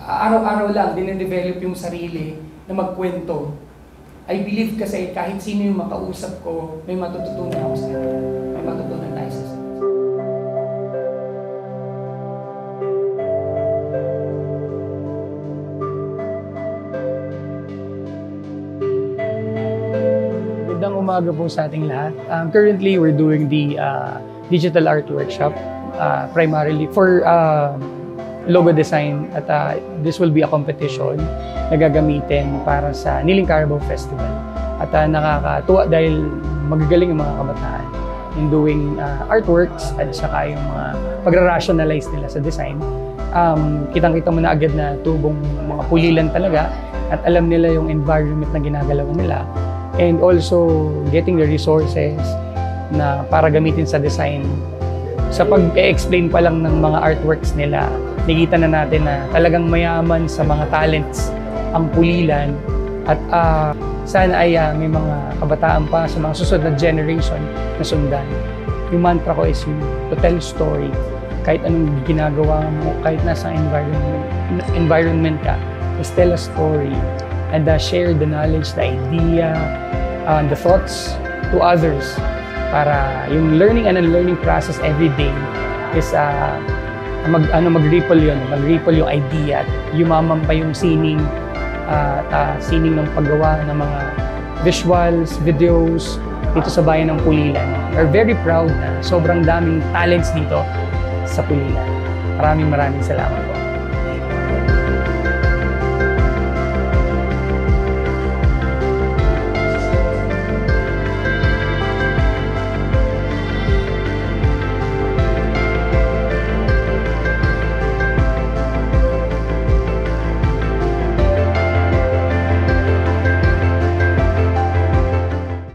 Araw-araw lang dine-develop yung sarili na magkwento. I believe kasi kahit sino yung makausap ko, may matututunan ako sa kanila. May matutunan tayo sa kanila. Magandang umaga po sa ating lahat. Currently, we're doing the digital art workshop primarily for logo design at this will be a competition na gagamitin para sa Niling Carabao Festival. At nakakatuwa dahil magagaling yung mga kabataan in doing artworks at saka yung mga pagra-rationalize nila sa design. Kitang-kita mo na agad na tubong mga pulilan talaga at alam nila yung environment na ginagalawan nila. And also getting the resources na para gamitin sa design. Sa pag-explain pa lang ng mga artworks nila, nakita na natin na talagang mayaman sa mga talents ang pulilan at sana ay may mga kabataan pa sa mga susunod na generation na sundan. Yung mantra ko is to tell story. Kahit anong ginagawa mo, kahit nasa environment ka, just tell a story and share the knowledge, the idea, the thoughts to others para yung learning and unlearning process every day is mag-ripple yun, mag-ripple yung idea at yumaman pa yung sining ng paggawa ng mga visuals, videos dito sa bayan ng Pulilan. We're very proud na sobrang daming talents dito sa Pulilan. Maraming salamat.